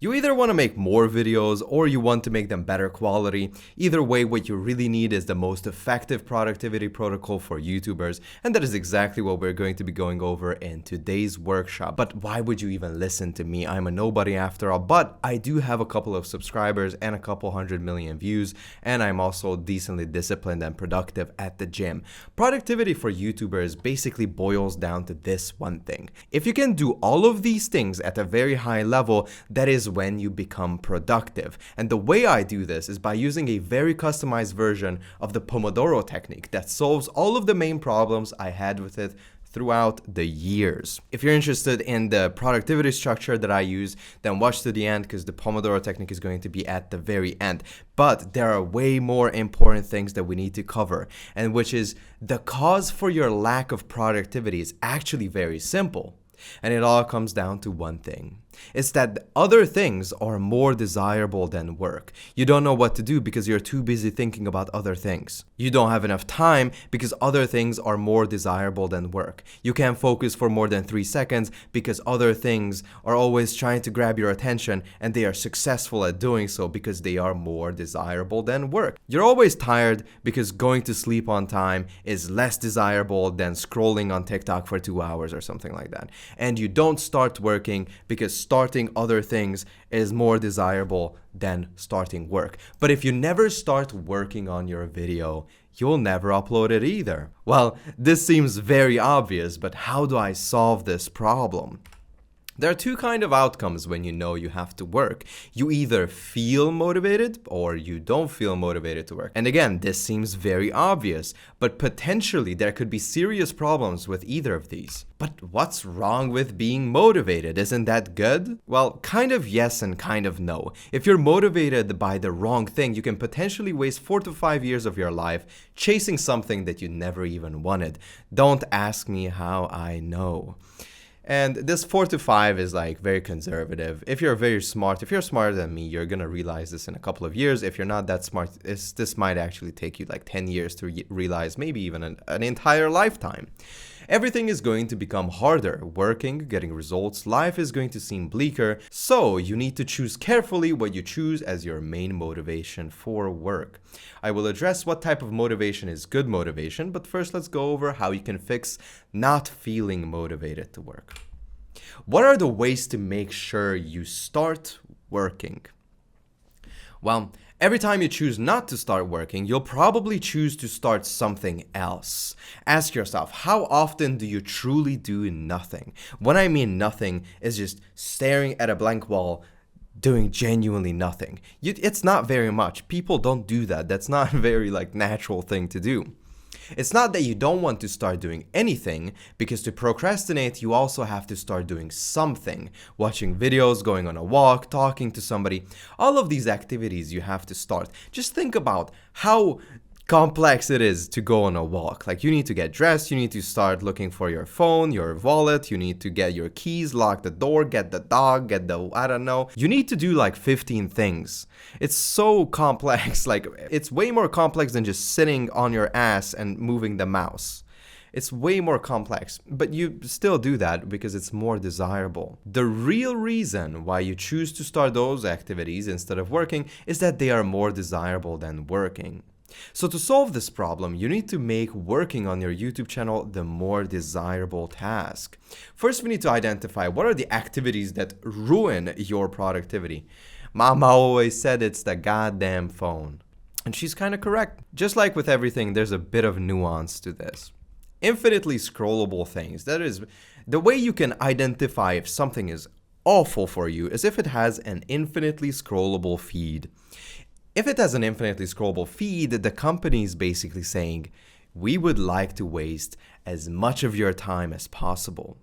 You either want to make more videos or you want to make them better quality. Either way, what you really need is the most effective productivity protocol for YouTubers, and that is exactly what we're going to be going over in today's workshop. But why would you even listen to me? I'm a nobody after all, but I do have a couple of subscribers and a couple 100 million views, and I'm also decently disciplined and productive at the gym. Productivity for YouTubers basically boils down to this one thing. If you can do all of these things at a very high level, that is when you become productive. And the way I do this is by using a very customized version of the Pomodoro technique that solves all of the main problems I had with it throughout the years. If you're interested in the productivity structure that I use, then watch to the end because the Pomodoro technique is going to be at the very end. But there are way more important things that we need to cover, and which is the cause for your lack of productivity is actually very simple. And it all comes down to one thing. It's that other things are more desirable than work. You don't know what to do because you're too busy thinking about other things. You don't have enough time because other things are more desirable than work. You can't focus for more than 3 seconds because other things are always trying to grab your attention, and they are successful at doing so because they are more desirable than work. You're always tired because going to sleep on time is less desirable than scrolling on TikTok for 2 hours or something like that. And you don't start working because starting other things is more desirable than starting work. But if you never start working on your video, you'll never upload it either. Well, this seems very obvious, but how do I solve this problem? There are two kinds of outcomes when you know you have to work. You either feel motivated or you don't feel motivated to work. And again, this seems very obvious, but potentially there could be serious problems with either of these. But what's wrong with being motivated? Isn't that good? Well, kind of yes and kind of no. If you're motivated by the wrong thing, you can potentially waste 4 to 5 years of your life chasing something that you never even wanted. Don't ask me how I know. And this 4 to 5 is like very conservative. If you're very smart, if you're smarter than me, you're gonna realize this in a couple of years. If you're not that smart, this might actually take you like 10 years to realize, maybe even an entire lifetime. Everything is going to become harder. Working, getting results, life is going to seem bleaker. So you need to choose carefully what you choose as your main motivation for work. I will address what type of motivation is good motivation, but first let's go over how you can fix not feeling motivated to work. What are the ways to make sure you start working? Well, every time you choose not to start working, you'll probably choose to start something else. Ask yourself, how often do you truly do nothing? When I mean nothing, is just staring at a blank wall, doing genuinely nothing. It's not very much. People don't do that. That's not a very natural thing to do. It's not that you don't want to start doing anything, because to procrastinate, you also have to start doing something. Watching videos, going on a walk, talking to somebody. All of these activities you have to start. Just think about how complex it is to go on a walk. You need to get dressed, you need to start looking for your phone, your wallet, you need to get your keys, lock the door, get the dog, get the, I don't know. You need to do 15 things. It's so complex. It's way more complex than just sitting on your ass and moving the mouse. It's way more complex, but you still do that because it's more desirable. The real reason why you choose to start those activities instead of working is that they are more desirable than working. So to solve this problem, you need to make working on your YouTube channel the more desirable task. First, we need to identify what are the activities that ruin your productivity. Mama always said it's the goddamn phone. And she's kind of correct. Just like with everything, there's a bit of nuance to this. Infinitely scrollable things. That is, the way you can identify if something is awful for you is if it has an infinitely scrollable feed. If it has an infinitely scrollable feed, the company is basically saying, we would like to waste as much of your time as possible.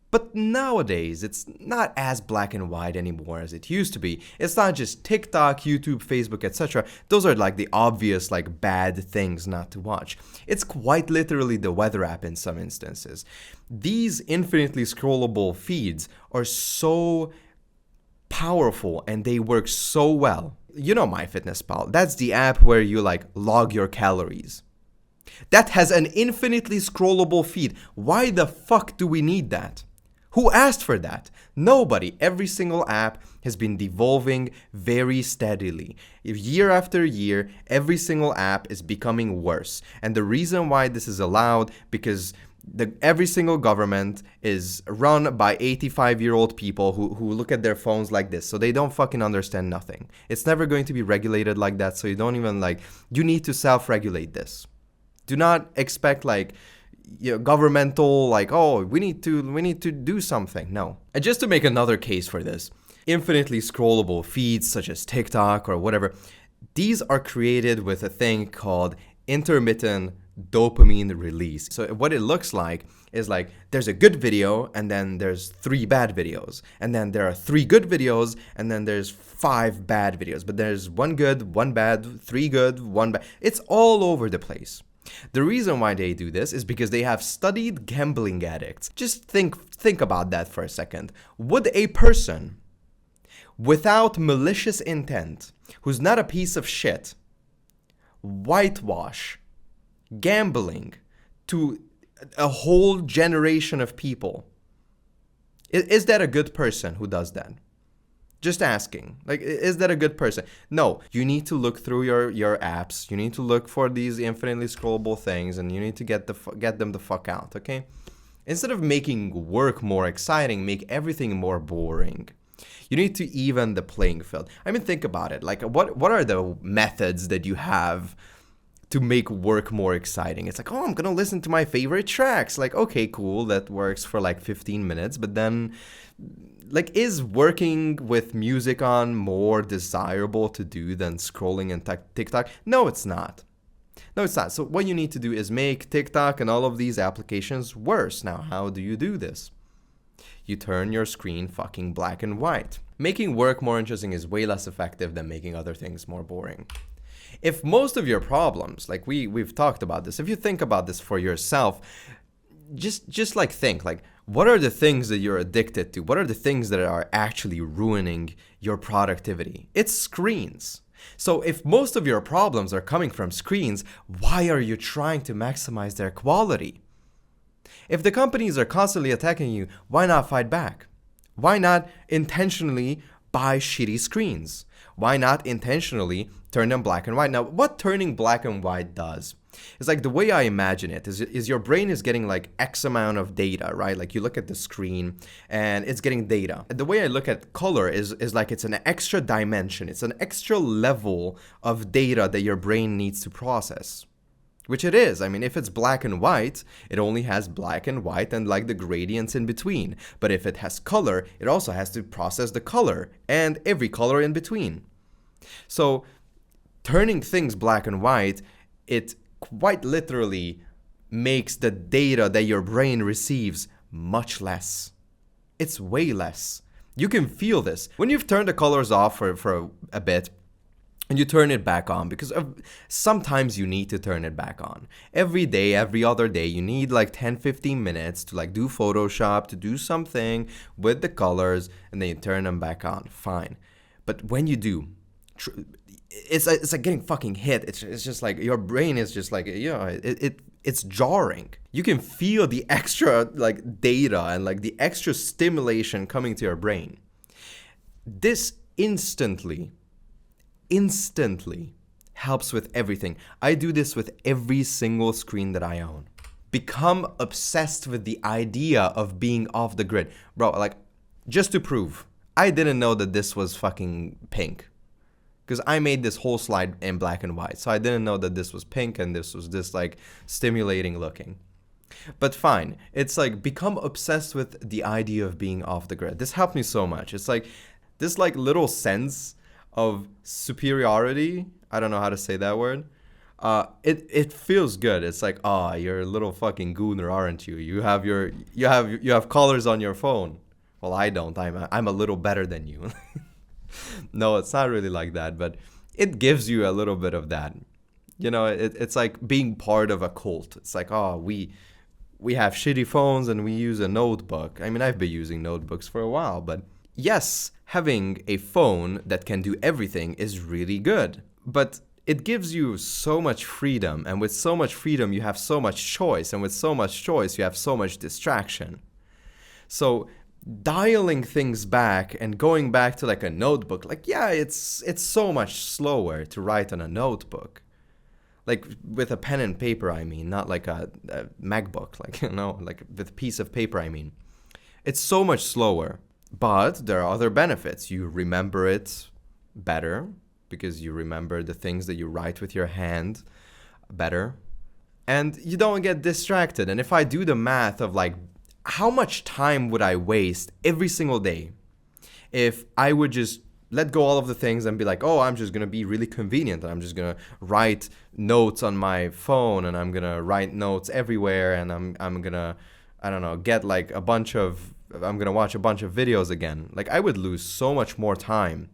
But nowadays, it's not as black and white anymore as it used to be. It's not just TikTok, YouTube, Facebook, etc. Those are the obvious bad things not to watch. It's quite literally the weather app in some instances. These infinitely scrollable feeds are so powerful and they work so well. You know MyFitnessPal. That's the app where you log your calories. That has an infinitely scrollable feed. Why the fuck do we need that? Who asked for that? Nobody. Every single app has been devolving very steadily. Year after year, every single app is becoming worse. And the reason why this is allowed, because every single government is run by 85-year-old people who look at their phones like this, so they don't fucking understand nothing. It's never going to be regulated like that, so you don't even you need to self-regulate this. Do not expect governmental oh, we need to do something. No. And just to make another case for this, infinitely scrollable feeds such as TikTok or whatever, these are created with a thing called intermittent dopamine release. So what it looks like is there's a good video and then there's 3 bad videos, and then there are 3 good videos and then there's 5 bad videos, but there's 1 good, 1 bad, 3 good, 1 bad. It's all over the place. The reason why they do this is because they have studied gambling addicts. Just think about that for a second. Would a person without malicious intent, who's not a piece of shit, whitewash gambling to a whole generation of people? Is that a good person who does that? Just asking. Is that a good person? No. You need to look through your apps. You need to look for these infinitely scrollable things, and you need to get them the fuck out, okay? Instead of making work more exciting, make everything more boring. You need to even the playing field. I mean, think about it. What are the methods that you have to make work more exciting? It's oh, I'm gonna listen to my favorite tracks. Okay, cool, that works for 15 minutes, but then is working with music on more desirable to do than scrolling in TikTok? No, it's not. No, it's not. So what you need to do is make TikTok and all of these applications worse. Now, how do you do this? You turn your screen fucking black and white. Making work more interesting is way less effective than making other things more boring. If most of your problems, we've talked about this, if you think about this for yourself, just think, what are the things that you're addicted to? What are the things that are actually ruining your productivity? It's screens. So if most of your problems are coming from screens, why are you trying to maximize their quality? If the companies are constantly attacking you, why not fight back? Why not intentionally buy shitty screens? Why not intentionally turn them black and white? Now, what turning black and white does is the way I imagine it is your brain is getting X amount of data, right? You look at the screen and it's getting data. The way I look at color is it's an extra dimension. It's an extra level of data that your brain needs to process. Which it is. I mean, if it's black and white, it only has black and white and the gradients in between. But if it has color, it also has to process the color and every color in between. So turning things black and white, it quite literally makes the data that your brain receives much less. It's way less. You can feel this. When you've turned the colors off for a bit, and you turn it back on, because sometimes you need to turn it back on. Every day, every other day, you need 10-15 minutes to do Photoshop, to do something with the colors, and then you turn them back on. Fine. But when you do, it's getting fucking hit. It's just your brain is just it's jarring. You can feel the extra data and the extra stimulation coming to your brain. This instantly helps with everything. I do this with every single screen that I own. Become obsessed with the idea of being off the grid. Bro, just to prove, I didn't know that this was fucking pink. Because I made this whole slide in black and white. So I didn't know that this was pink and this was this stimulating looking. But fine. It's become obsessed with the idea of being off the grid. This helped me so much. It's this little sense of superiority. I don't know how to say that word. It feels good. It's oh, you're a little fucking gooner, aren't you? You have colors on your phone. Well, I don't. I'm a little better than you. No, it's not really like that, but it gives you a little bit of that. It's being part of a cult. It's oh, we have shitty phones and we use a notebook. I mean, I've been using notebooks for a while, but yes, having a phone that can do everything is really good, but it gives you so much freedom, and with so much freedom you have so much choice, and with so much choice you have so much distraction. So dialing things back and going back to like a notebook, like, yeah, it's so much slower to write on a notebook. Like with a pen and paper, I mean, not like a MacBook, like, like with a piece of paper, I mean. It's so much slower, but there are other benefits. You remember it better because you remember the things that you write with your hand better, and you don't get distracted. And if I do the math of like, how much time would I waste every single day if I would just let go all of the things and be like, oh, I'm just going to be really convenient and I'm just going to write notes on my phone and I'm going to write notes everywhere and I'm going to, I don't know, I'm going to watch a bunch of videos again. Like, I would lose so much more time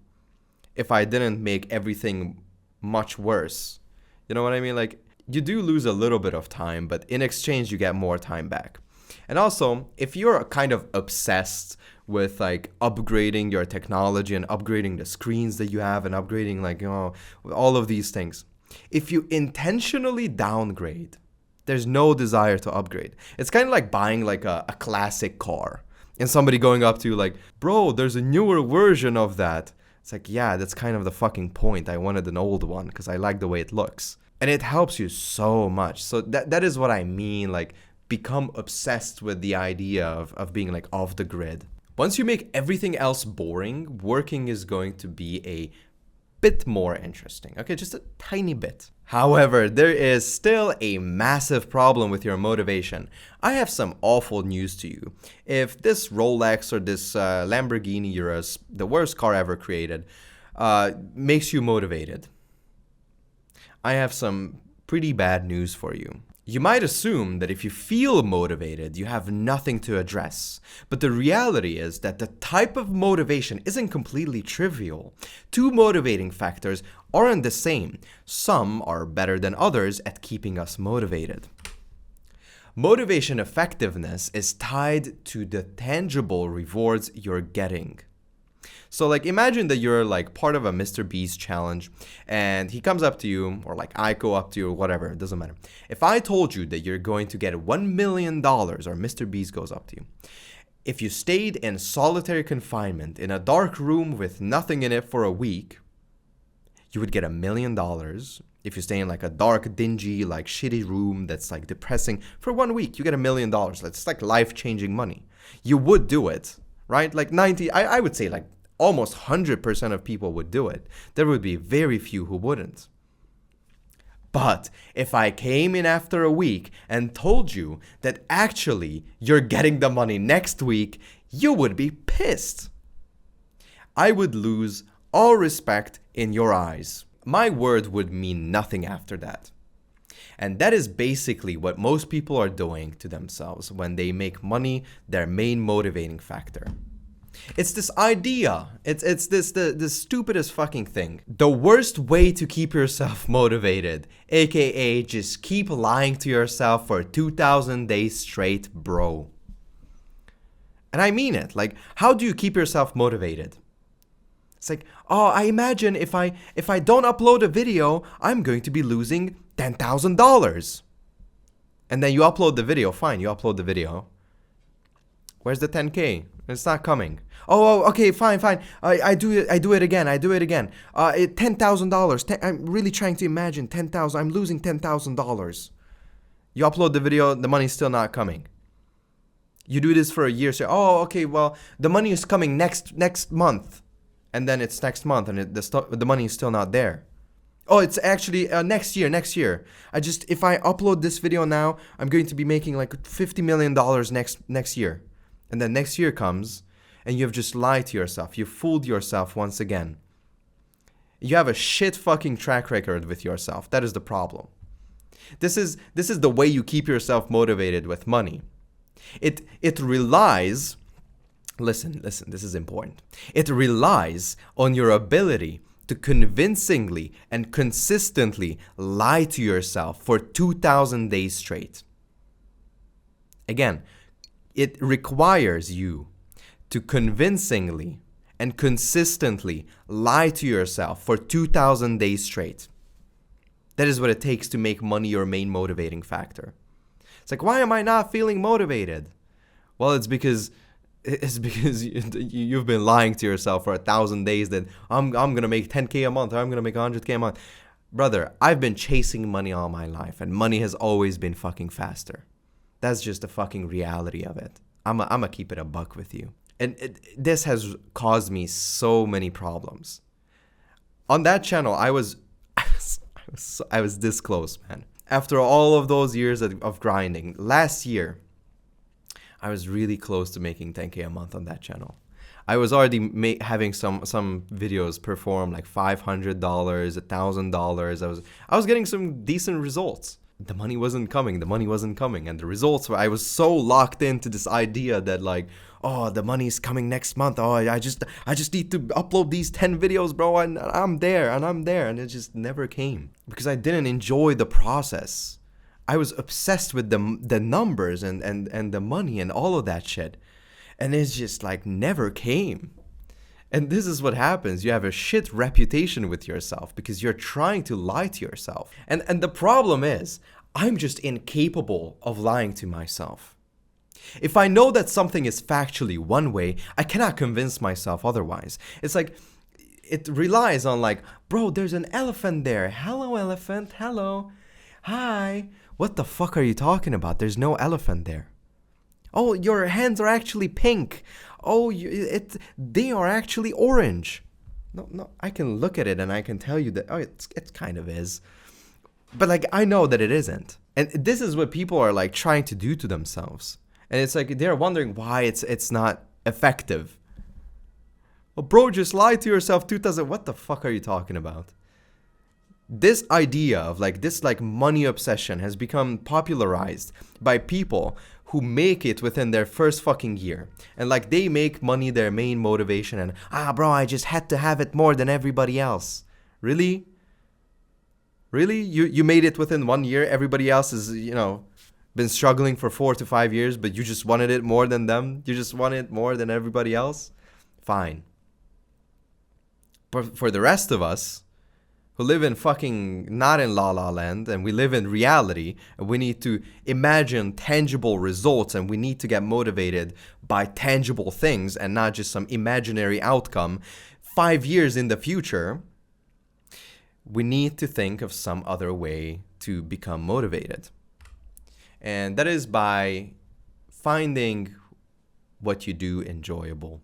if I didn't make everything much worse. You know what I mean? Like, you do lose a little bit of time, but in exchange, you get more time back. And also, if you're kind of obsessed with like upgrading your technology and upgrading the screens that you have and upgrading like, all of these things, if you intentionally downgrade, there's no desire to upgrade. It's kind of like buying like a classic car and somebody going up to you like, bro, there's a newer version of that. It's like, yeah, that's kind of the fucking point. I wanted an old one because I like the way it looks. And it helps you so much. So that is what I mean, like, become obsessed with the idea of being like off the grid. Once you make everything else boring, working is going to be a bit more interesting. Okay, just a tiny bit. However, there is still a massive problem with your motivation. I have some awful news to you. If this Rolex or this Lamborghini Urus, the worst car ever created, makes you motivated, I have some pretty bad news for you. You might assume that if you feel motivated, you have nothing to address. But the reality is that the type of motivation isn't completely trivial. Two motivating factors aren't the same. Some are better than others at keeping us motivated. Motivation effectiveness is tied to the tangible rewards you're getting. So like, imagine that you're like part of a Mr. Beast challenge and he comes up to you, or like I go up to you, or whatever, it doesn't matter. If I told you that you're going to get $1 million, or Mr. Beast goes up to you, if you stayed in solitary confinement in a dark room with nothing in it for a week, you would get $1 million. If you stay in like a dark, dingy, like shitty room that's like depressing for 1 week, you get $1 million. That's like life-changing money. You would do it, right? Like I would say like almost 100% of people would do it. There would be very few who wouldn't. But if I came in after a week and told you that actually you're getting the money next week, you would be pissed. I would lose all respect in your eyes. My word would mean nothing after that. And that is basically what most people are doing to themselves when they make money their main motivating factor. It's this idea. It's the stupidest fucking thing. The worst way to keep yourself motivated, aka just keep lying to yourself for 2,000 days straight, bro. And I mean it. Like, how do you keep yourself motivated? It's like, oh, I imagine if I don't upload a video, I'm going to be losing $10,000. And then you upload the video. Fine, you upload the video. Where's the 10K? It's not coming. Oh, okay, fine. I do it again. $10,000. I'm really trying to imagine 10,000. I'm losing $10,000. You upload the video, the money's still not coming. You do this for a year. Say, oh, okay, well, the money is coming next month, and then it's next month, and the money is still not there. Oh, it's actually next year. If I upload this video now, I'm going to be making like $50 million next year. And then next year comes, and you have just lied to yourself. You fooled yourself once again. You have a shit fucking track record with yourself. That is the problem. This is the way you keep yourself motivated with money. It relies, listen, this is important. It relies on your ability to convincingly and consistently lie to yourself for 2,000 days straight. Again, it requires you to convincingly and consistently lie to yourself for 2,000 days straight. That is what it takes to make money your main motivating factor. It's like, why am I not feeling motivated? Well, it's because It's because you've been lying to yourself for 1,000 days that I'm gonna make 10K a month, or I'm gonna make 100K a month. Brother, I've been chasing money all my life, and money has always been fucking faster. That's just the fucking reality of it. I'm a keep it a buck with you. And this has caused me so many problems. On that channel, I was this close, man. After all of those years of grinding, last year, I was really close to making 10K a month on that channel. I was already having some videos perform like $500, $1,000. I was getting some decent results. The money wasn't coming. And the results were, I was so locked into this idea that like, oh, the money's coming next month. Oh, I just need to upload these 10 videos, bro, and I'm there. And it just never came because I didn't enjoy the process. I was obsessed with the numbers and the money and all of that shit. And it's just like never came. And this is what happens. You have a shit reputation with yourself because you're trying to lie to yourself. And the problem is, I'm just incapable of lying to myself. If I know that something is factually one way, I cannot convince myself otherwise. It's like, it relies on like, bro, there's an elephant there. Hello, elephant. Hello. Hi. What the fuck are you talking about? There's no elephant there. Oh, your hands are actually pink. Oh, they are actually orange. No, I can look at it and I can tell you that, oh, it kind of is. But like, I know that it isn't. And this is what people are like trying to do to themselves. And it's like, they're wondering why it's not effective. Well, bro, just lie to yourself 2000. What the fuck are you talking about? This idea of like this like money obsession has become popularized by people who make it within their first fucking year. And like they make money their main motivation and, bro, I just had to have it more than everybody else. Really? Really? You made it within 1 year. Everybody else is, been struggling for 4 to 5 years, but you just wanted it more than them. You just wanted it more than everybody else. Fine. But for the rest of us, who live in fucking not in La La Land, and we live in reality, and we need to imagine tangible results, and we need to get motivated by tangible things and not just some imaginary outcome 5 years in the future, we need to think of some other way to become motivated. And that is by finding what you do enjoyable.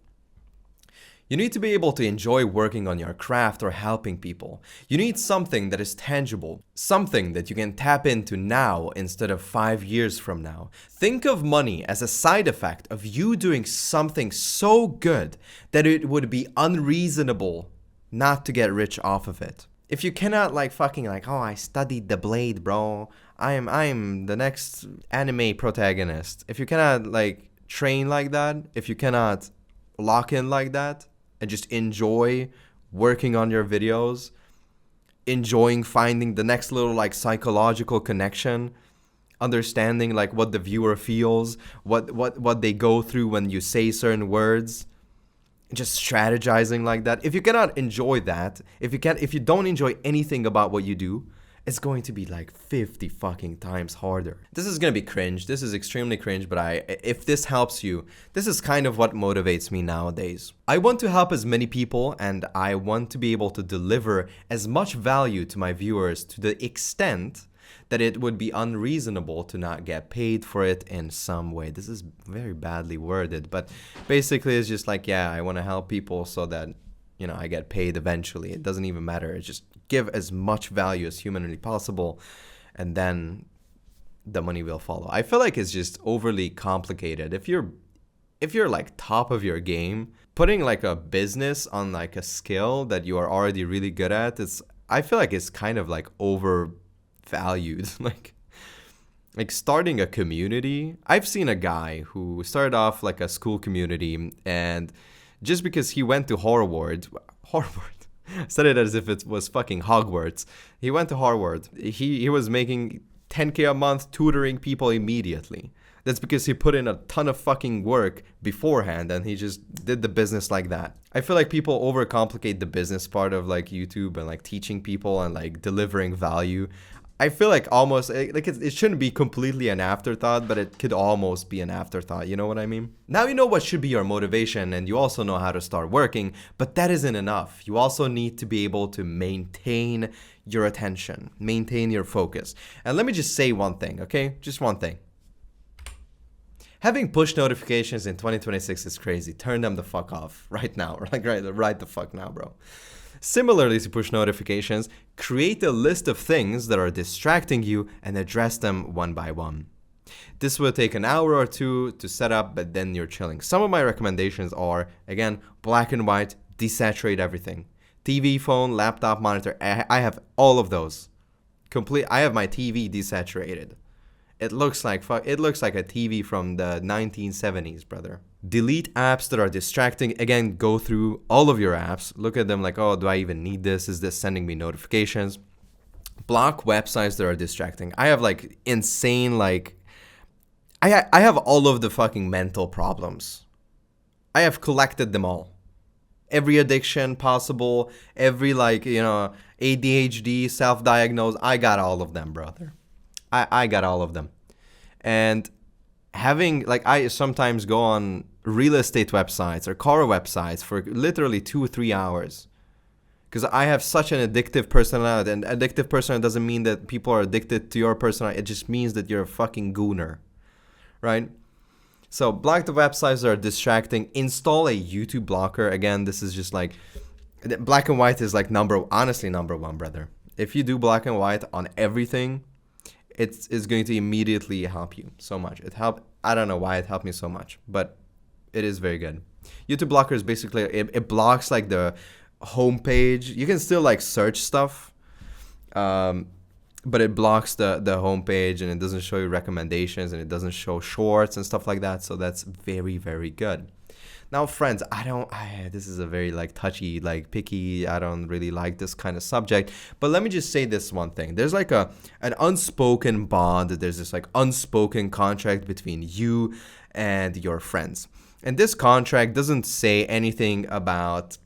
You need to be able to enjoy working on your craft or helping people. You need something that is tangible, something that you can tap into now instead of 5 years from now. Think of money as a side effect of you doing something so good that it would be unreasonable not to get rich off of it. If you cannot like fucking like, oh, I studied the blade, bro. I'm the next anime protagonist. If you cannot like train like that, if you cannot lock in like that, and just enjoy working on your videos, enjoying finding the next little like psychological connection, understanding like what the viewer feels, what they go through when you say certain words, just strategizing like that. If you cannot enjoy that, if you don't enjoy anything about what you do, it's going to be like 50 fucking times harder. This is going to be cringe. This is extremely cringe, but if this helps you, this is kind of what motivates me nowadays. I want to help as many people, and I want to be able to deliver as much value to my viewers to the extent that it would be unreasonable to not get paid for it in some way. This is very badly worded, but basically it's just like, yeah, I want to help people so that, I get paid eventually. It doesn't even matter. It's just give as much value as humanly possible, and then the money will follow. I feel like it's just overly complicated. If you're like top of your game, putting like a business on like a skill that you are already really good at, I feel like it's kind of like overvalued. like starting a community. I've seen a guy who started off like a school community, and just because he went to Harvard, said it as if it was fucking Hogwarts. He went to Harvard. He was making 10K a month tutoring people immediately. That's because he put in a ton of fucking work beforehand, and he just did the business like that. I feel like people overcomplicate the business part of like YouTube and like teaching people and like delivering value. I feel like almost like it shouldn't be completely an afterthought, but it could almost be an afterthought. You know what I mean? Now you know what should be your motivation, and you also know how to start working, but that isn't enough. You also need to be able to maintain your attention, maintain your focus. And let me just say one thing, okay? Just one thing. Having push notifications in 2026 is crazy. Turn them the fuck off right now. Like right the fuck now, bro. Similarly to push notifications, create a list of things that are distracting you and address them one by one. This will take an hour or two to set up, but then you're chilling. Some of my recommendations are, again, black and white, desaturate everything. TV, phone, laptop, monitor, I have all of those. I have my TV desaturated. It looks like a TV from the 1970s, brother. Delete apps that are distracting. Again, go through all of your apps. Look at them like, oh, do I even need this? Is this sending me notifications? Block websites that are distracting. I have like insane, like, I have all of the fucking mental problems. I have collected them all. Every addiction possible, every ADHD, self-diagnosed, I got all of them, brother. I got all of them. And I sometimes go on real estate websites or car websites for literally 2-3 hours. Because I have such an addictive personality. And addictive personality doesn't mean that people are addicted to your personality. It just means that you're a fucking gooner. Right? So block the websites that are distracting. Install a YouTube blocker. Again, this is just like... Black and white is like honestly number one, brother. If you do black and white on everything... It's going to immediately help you so much. I don't know why it helped me so much, but it is very good. YouTube blocker is basically, it blocks like the homepage. You can still like search stuff, but it blocks the homepage, and it doesn't show you recommendations, and it doesn't show shorts and stuff like that. So that's very, very good. Now, friends, this is a very like touchy, like picky, I don't really like this kind of subject, but let me just say this one thing. There's like an unspoken bond. There's this like unspoken contract between you and your friends. And this contract doesn't say anything about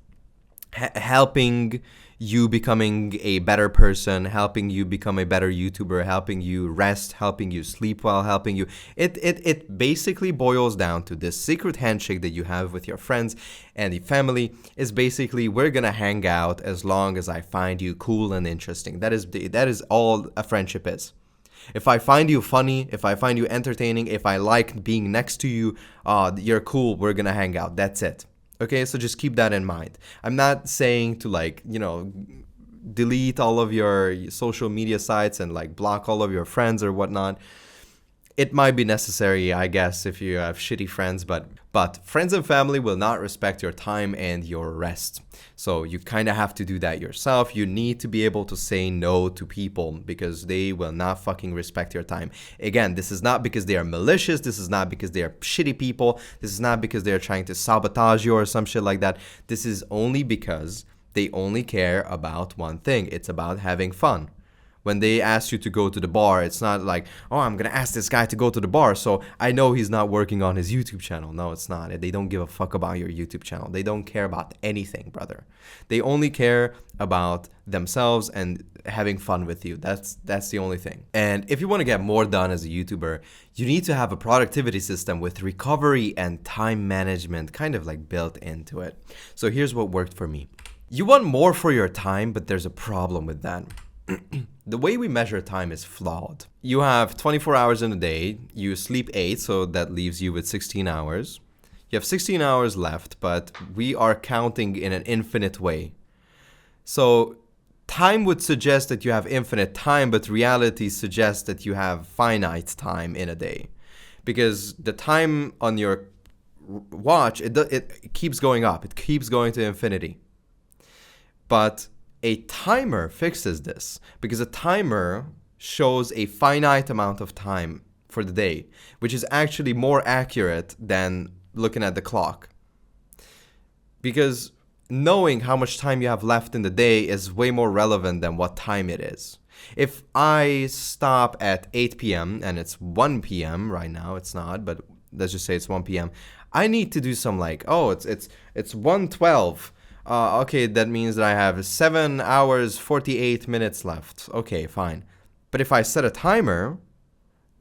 helping you becoming a better person, helping you become a better YouTuber, helping you rest, helping you sleep well, helping you... It basically boils down to this secret handshake that you have with your friends and the family is basically, we're gonna hang out as long as I find you cool and interesting. That is all a friendship is. If I find you funny, if I find you entertaining, if I like being next to you, you're cool, we're gonna hang out. That's it. Okay, so just keep that in mind. I'm not saying to delete all of your social media sites and like block all of your friends or whatnot. It might be necessary, I guess, if you have shitty friends, but friends and family will not respect your time and your rest. So you kind of have to do that yourself. You need to be able to say no to people because they will not fucking respect your time. Again, this is not because they are malicious. This is not because they are shitty people. This is not because they're trying to sabotage you or some shit like that. This is only because they only care about one thing. It's about having fun. When they ask you to go to the bar, it's not like, oh, I'm going to ask this guy to go to the bar, so I know he's not working on his YouTube channel. No, it's not. They don't give a fuck about your YouTube channel. They don't care about anything, brother. They only care about themselves and having fun with you. That's the only thing. And if you want to get more done as a YouTuber, you need to have a productivity system with recovery and time management kind of like built into it. So here's what worked for me. You want more for your time, but there's a problem with that. The way we measure time is flawed. You have 24 hours in a day, you sleep 8, so that leaves you with 16 hours. You have 16 hours left, but we are counting in an infinite way. So time would suggest that you have infinite time, but reality suggests that you have finite time in a day. Because the time on your watch, it keeps going up, it keeps going to infinity. But a timer fixes this because a timer shows a finite amount of time for the day, which is actually more accurate than looking at the clock. Because knowing how much time you have left in the day is way more relevant than what time it is. If I stop at 8 p.m. and it's 1 p.m. right now, it's not, but let's just say it's 1 p.m. I need to do some like, oh, it's 1:12. Okay, that means that I have 7 hours, 48 minutes left. Okay, fine. But if I set a timer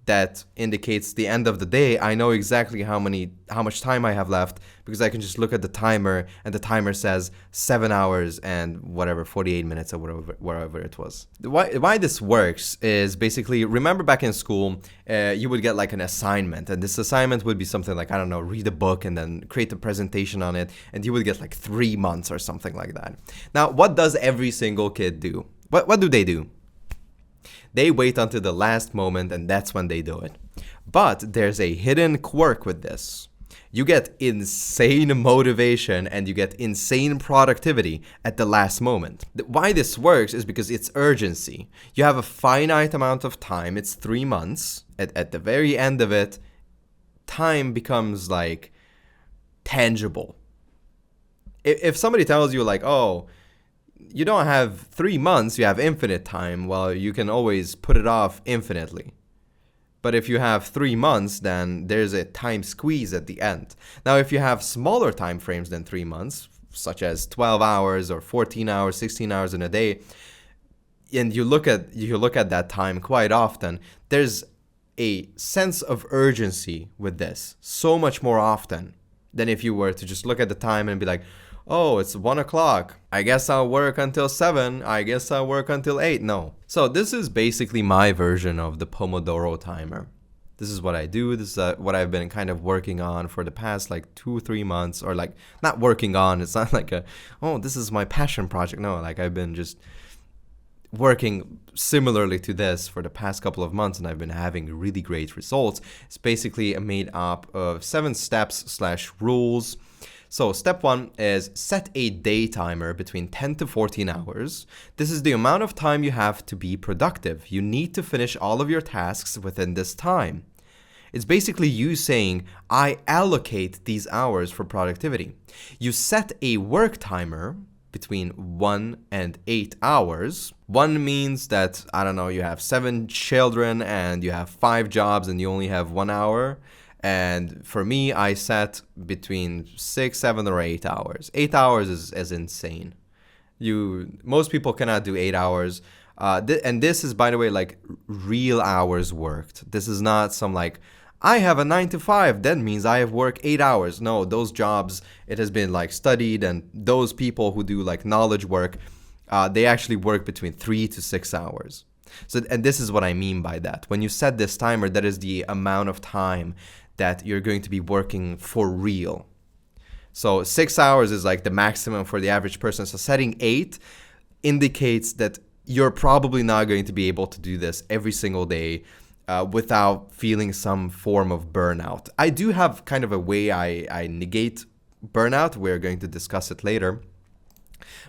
that indicates the end of the day, I know exactly how much time I have left, because I can just look at the timer and the timer says 7 hours and whatever, 48 minutes or whatever it was. Why this works is basically, remember back in school, you would get like an assignment, and this assignment would be something like, I don't know, read a book and then create a presentation on it, and you would get like 3 months or something like that. Now, what does every single kid do? What do they do? They wait until the last moment, and that's when they do it. But there's a hidden quirk with this. You get insane motivation and you get insane productivity at the last moment. Why this works is because it's urgency. You have a finite amount of time. It's 3 months. At the very end of it, time becomes like tangible. If somebody tells you like, oh, you don't have 3 months, you have infinite time, well, you can always put it off infinitely. But if you have 3 months, then there's a time squeeze at the end. Now, if you have smaller time frames than 3 months, such as 12 hours or 14 hours, 16 hours in a day, and you look at that time quite often, there's a sense of urgency with this so much more often than if you were to just look at the time and be like, oh, it's 1 o'clock. I guess I'll work until 7. I guess I'll work until 8. No. So this is basically my version of the Pomodoro timer. This is what I do. This is what I've been kind of working on for the past like 2-3 months, or like not working on. It's not like this is my passion project. No, like I've been just working similarly to this for the past couple of months, and I've been having really great results. It's basically made up of 7 steps/rules. So step 1 is set a day timer between 10 to 14 hours. This is the amount of time you have to be productive. You need to finish all of your tasks within this time. It's basically you saying, I allocate these hours for productivity. You set a work timer between 1 and 8 hours. 1 means that, I don't know, you have 7 children and you have 5 jobs and you only have 1 hour. And for me, I set between 6, 7, or 8 hours. 8 hours is insane. Most people cannot do 8 hours. And this is, by the way, like real hours worked. This is not some like, I have a 9 to 5. That means I have worked 8 hours. No, those jobs, it has been like studied. And those people who do like knowledge work, they actually work between 3 to 6 hours. So, and this is what I mean by that. When you set this timer, that is the amount of time that you're going to be working for real. So 6 hours is like the maximum for the average person. So setting 8 indicates that you're probably not going to be able to do this every single day without feeling some form of burnout. I do have kind of a way I negate burnout. We're going to discuss it later.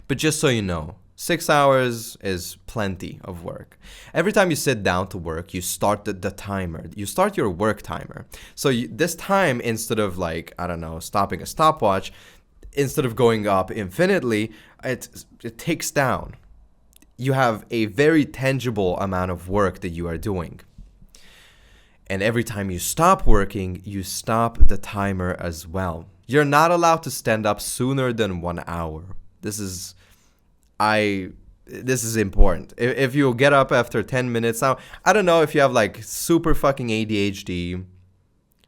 But just so you know, 6 hours is plenty of work. Every time you sit down to work, you start the timer. You start your work timer. So this time, instead of like, I don't know, stopping a stopwatch, instead of going up infinitely, it takes down. You have a very tangible amount of work that you are doing. And every time you stop working, you stop the timer as well. You're not allowed to stand up sooner than 1 hour. This is important. If you get up after 10 minutes now, I don't know if you have like super fucking ADHD.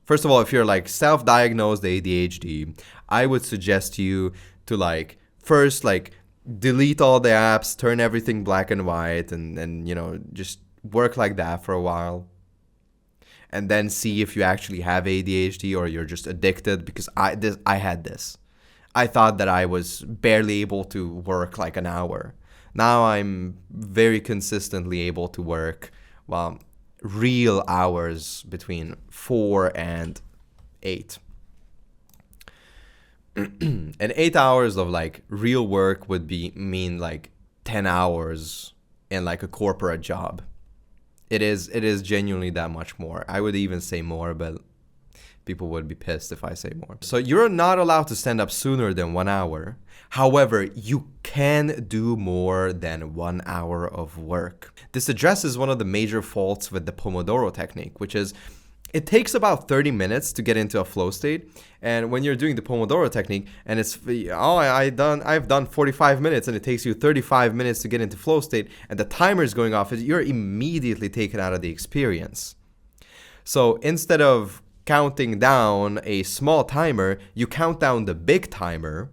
First of all, if you're like self-diagnosed ADHD, I would suggest you to like first like delete all the apps, turn everything black and white, and you know, just work like that for a while. And then see if you actually have ADHD or you're just addicted, because I had this. I thought that I was barely able to work like an hour. Now I'm very consistently able to work, well, real hours between 4 and 8. And 8 hours of like real work would mean like 10 hours in like a corporate job. It is genuinely that much more. I would even say more, but people would be pissed if I say more. So you're not allowed to stand up sooner than 1 hour. However, you can do more than 1 hour of work. This addresses one of the major faults with the Pomodoro technique, which is It takes about 30 minutes to get into a flow state. And when you're doing the Pomodoro technique and it's, oh, I've done 45 minutes and it takes you 35 minutes to get into flow state and the timer is going off, you're immediately taken out of the experience. So instead of counting down a small timer, you count down the big timer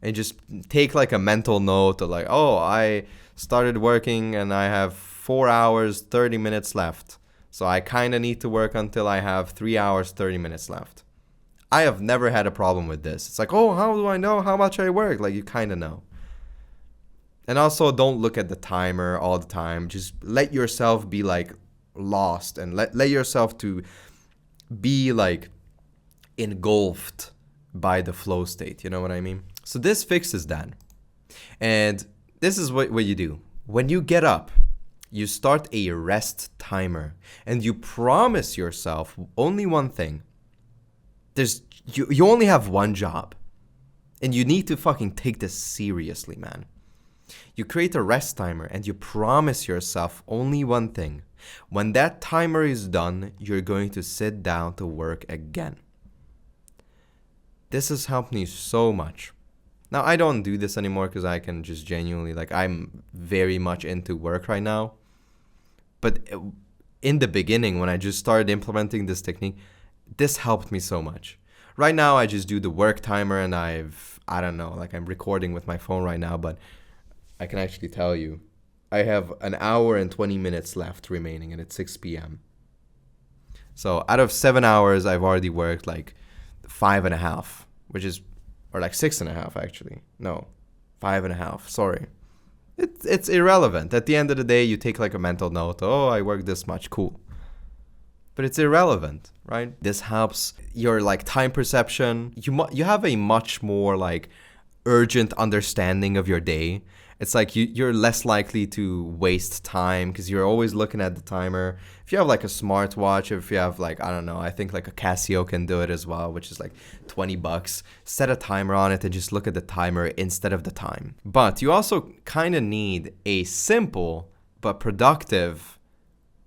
and just take like a mental note of like, oh, I started working and I have 4 hours, 30 minutes left. So I kind of need to work until I have 3 hours, 30 minutes left. I have never had a problem with this. It's like, oh, how do I know how much I work? Like, you kind of know. And also, don't look at the timer all the time. Just let yourself be like lost and let yourself to be like engulfed by the flow state. You know what I mean? So this fixes that. And this is what you do. When you get up, you start a rest timer and you promise yourself only one thing. You only have one job and you need to fucking take this seriously, man. You create a rest timer and you promise yourself only one thing. When that timer is done, you're going to sit down to work again. This has helped me so much. Now, I don't do this anymore because I can just genuinely, like, I'm very much into work right now. But in the beginning, when I just started implementing this technique, this helped me so much. Right now, I just do the work timer and I don't know, like I'm recording with my phone right now, but I can actually tell you, I have an hour and 20 minutes left remaining and it's 6 p.m. So out of 7 hours, I've already worked like 5.5, which is, or like 6.5 actually. No, 5.5, sorry. It's irrelevant. At the end of the day, you take like a mental note. Oh, I worked this much. Cool. But it's irrelevant, right? This helps your like time perception. You have a much more like urgent understanding of your day. It's like you're less likely to waste time because you're always looking at the timer. If you have like a smartwatch, if you have like, I don't know, I think like a Casio can do it as well, which is like $20. Set a timer on it and just look at the timer instead of the time. But you also kind of need a simple but productive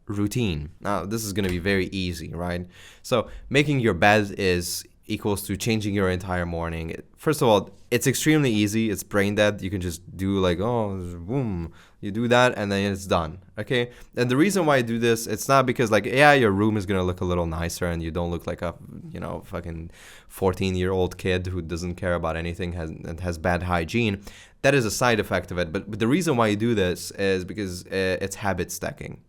routine. Now, this is going to be very easy, right? So making your bed is equals to changing your entire morning. First of all, it's extremely easy. It's brain dead. You can just do like, oh, boom. You do that and then it's done. Okay? And the reason why I do this, it's not because like, yeah, your room is going to look a little nicer and you don't look like a, fucking 14-year-old kid who doesn't care about anything and has bad hygiene. That is a side effect of it. But the reason why you do this is because it's habit stacking.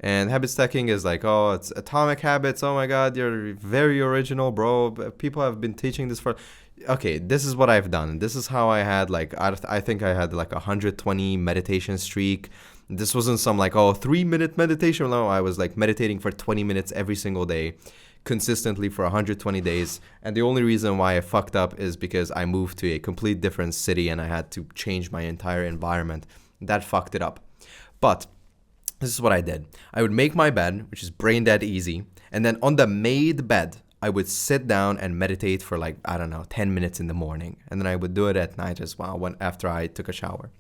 And habit stacking is like, oh, it's atomic habits. Oh my God, you're very original, bro. People have been teaching this for... Okay, this is what I've done. This is how I had like, I think I had like 120 meditation streak. This wasn't some like, 3-minute meditation. No, I was like meditating for 20 minutes every single day, consistently for 120 days. And the only reason why I fucked up is because I moved to a complete different city and I had to change my entire environment. That fucked it up. But this is what I did. I would make my bed, which is brain dead easy. And then on the made bed, I would sit down and meditate for like, 10 minutes in the morning. And then I would do it at night as well after I took a shower.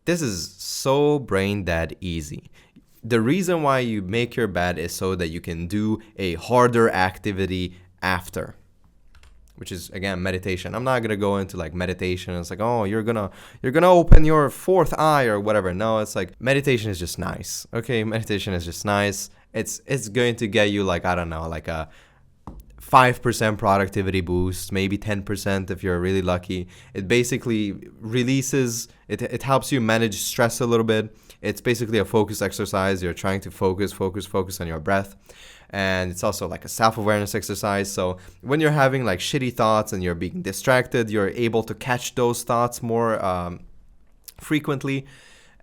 This is so brain dead easy. The reason why you make your bed is so that you can do a harder activity after, which is, again, meditation. I'm not going to go into like meditation. It's like, oh, you're going to open your fourth eye or whatever. No, it's like meditation is just nice. Okay, meditation is just nice. It's going to get you like, like a 5% productivity boost, maybe 10% if you're really lucky. It basically releases, it helps you manage stress a little bit. It's basically a focus exercise. You're trying to focus on your breath. And it's also like a self-awareness exercise. So when you're having like shitty thoughts and you're being distracted, you're able to catch those thoughts more frequently.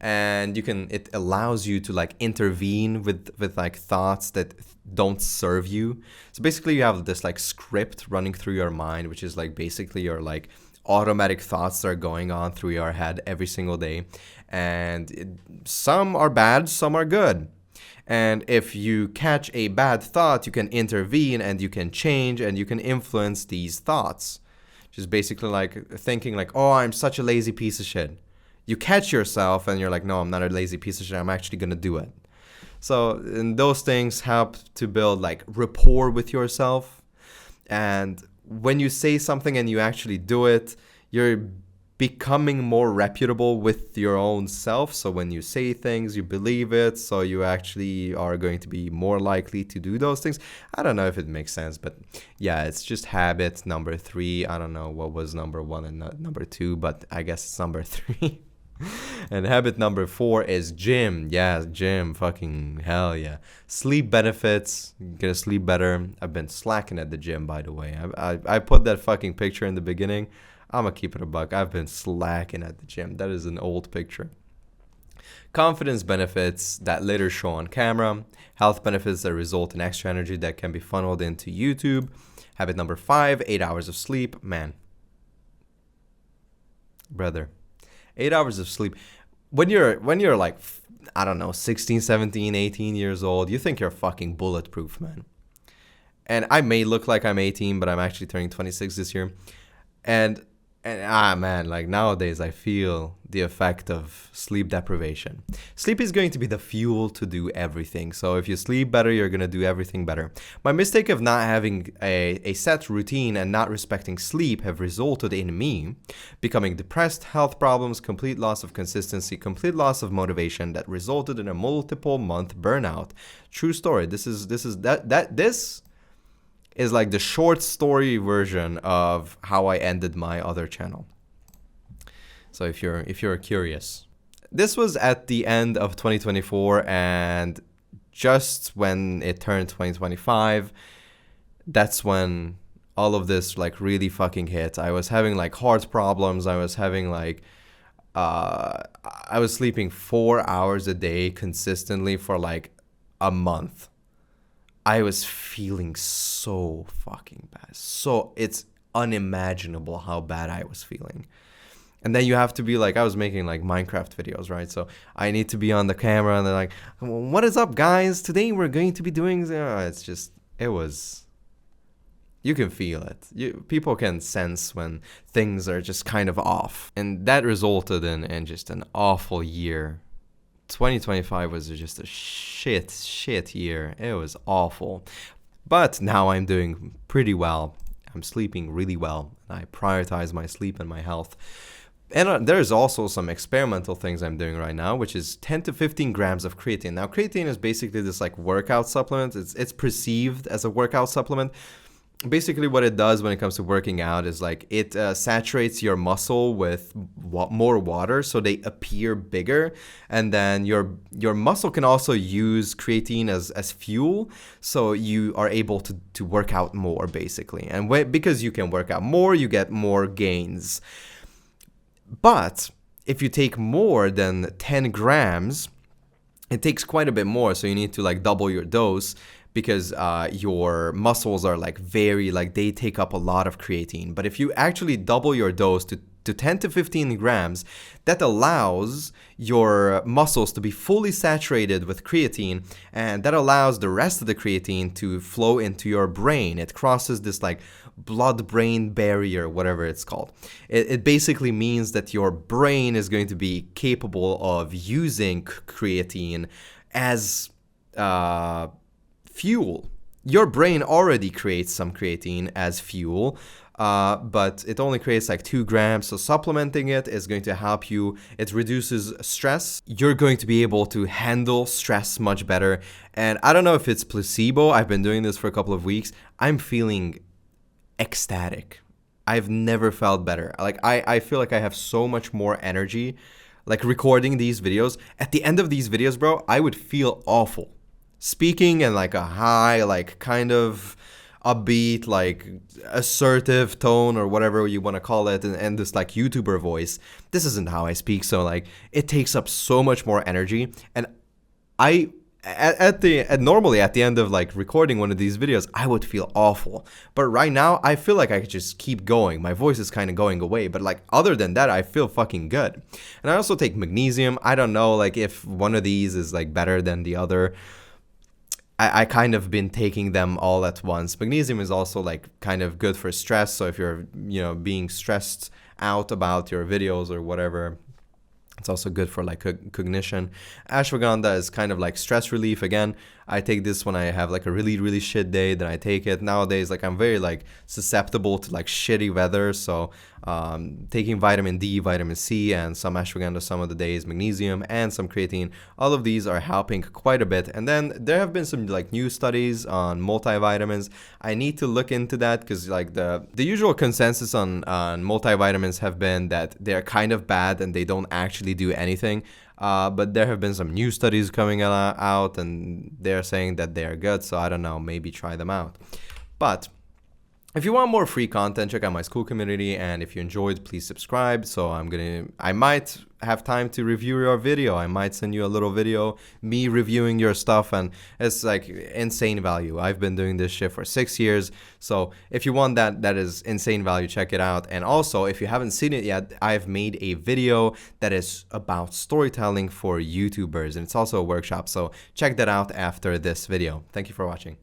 And it allows you to like intervene with like thoughts that don't serve you. So basically you have this like script running through your mind, which is like basically your like automatic thoughts that are going on through your head every single day. And some are bad, some are good. And if you catch a bad thought, you can intervene and you can change and you can influence these thoughts. Just basically like thinking like, oh, I'm such a lazy piece of shit. You catch yourself and you're like, no, I'm not a lazy piece of shit. I'm actually going to do it. So, and those things help to build like rapport with yourself. And when you say something and you actually do it, you're becoming more reputable with your own self. So when you say things, you believe it. So you actually are going to be more likely to do those things. I don't know if it makes sense, but yeah, it's just habit number 3. I don't know what was number 1 and number 2, but I guess it's number 3. And habit number 4 is gym. Yeah, gym. Fucking hell yeah. Sleep benefits. You're gonna sleep better. I've been slacking at the gym, by the way. I put that fucking picture in the beginning. I'm gonna keep it a buck. I've been slacking at the gym. That is an old picture. Confidence benefits that later show on camera. Health benefits that result in extra energy that can be funneled into YouTube. Habit number 5, 8 hours of sleep. Man. Brother. 8 hours of sleep. When you're like, I don't know, 16, 17, 18 years old, you think you're fucking bulletproof, man. And I may look like I'm 18, but I'm actually turning 26 this year. And man, like nowadays I feel the effect of sleep deprivation. Sleep is going to be the fuel to do everything. So if you sleep better, you're going to do everything better. My mistake of not having a set routine and not respecting sleep have resulted in me becoming depressed, health problems, complete loss of consistency, complete loss of motivation that resulted in a multiple month burnout. True story. This is like the short story version of how I ended my other channel. So if you're curious, this was at the end of 2024, and just when it turned 2025, that's when all of this like really fucking hit. I was having like heart problems. I was having like I was sleeping 4 hours a day consistently for like a month. I was feeling so fucking bad. So it's unimaginable how bad I was feeling. And then you have to be like, I was making like Minecraft videos, right? So I need to be on the camera and they're like, what is up, guys? Today we're going to be doing, it's just, it was, you can feel it. People can sense when things are just kind of off. And that resulted in just an awful year. 2025 was just a shit year. It was awful. But now I'm doing pretty well. I'm sleeping really well. I prioritize my sleep and my health. And there's also some experimental things I'm doing right now, which is 10 to 15 grams of creatine. Now, creatine is basically this like workout supplement. It's perceived as a workout supplement. Basically what it does when it comes to working out is like it saturates your muscle with more water so they appear bigger, and then your muscle can also use creatine as fuel, so you are able to work out more basically. And because you can work out more, you get more gains. But if you take more than 10 grams, it takes quite a bit more, so you need to like double your dose, because your muscles are like they take up a lot of creatine. But if you actually double your dose to 10 to 15 grams, that allows your muscles to be fully saturated with creatine, and that allows the rest of the creatine to flow into your brain. It crosses this like blood-brain barrier, whatever it's called. It basically means that your brain is going to be capable of using creatine as fuel. Your brain already creates some creatine as fuel, but it only creates like 2 grams. So supplementing it is going to help you. It reduces stress. You're going to be able to handle stress much better. And I don't know if it's placebo. I've been doing this for a couple of weeks. I'm feeling ecstatic. I've never felt better. Like I feel like I have so much more energy, like recording these videos. At the end of these videos, bro, I would feel awful. Speaking in like a high, like kind of upbeat, like assertive tone or whatever you want to call it, and this like YouTuber voice. This isn't how I speak, so like it takes up so much more energy. And normally at the end of like recording one of these videos, I would feel awful. But right now, I feel like I could just keep going. My voice is kind of going away, but like other than that, I feel fucking good. And I also take magnesium. I don't know like if one of these is like better than the other. I kind of been taking them all at once. Magnesium is also like kind of good for stress. So if you're, being stressed out about your videos or whatever, It's also good for like cognition. Ashwagandha is kind of like stress relief. Again, I take this when I have like a really shit day. Then I take it. Nowadays, like I'm very like susceptible to like shitty weather. So taking vitamin D, vitamin C, and some ashwagandha some of the days, magnesium, and some creatine. All of these are helping quite a bit. And then there have been some like new studies on multivitamins. I need to look into that because like the usual consensus on multivitamins have been that they're kind of bad and they don't actually do anything. But there have been some new studies coming out and they're saying that they are good. So I don't know, maybe try them out. But if you want more free content, check out my school community. And if you enjoyed, please subscribe. So I might have time to review your video. I might send you a little video, me reviewing your stuff. And it's like insane value. I've been doing this shit for 6 years. So if you want that is insane value, check it out. And also, if you haven't seen it yet, I've made a video that is about storytelling for YouTubers. And it's also a workshop. So check that out after this video. Thank you for watching.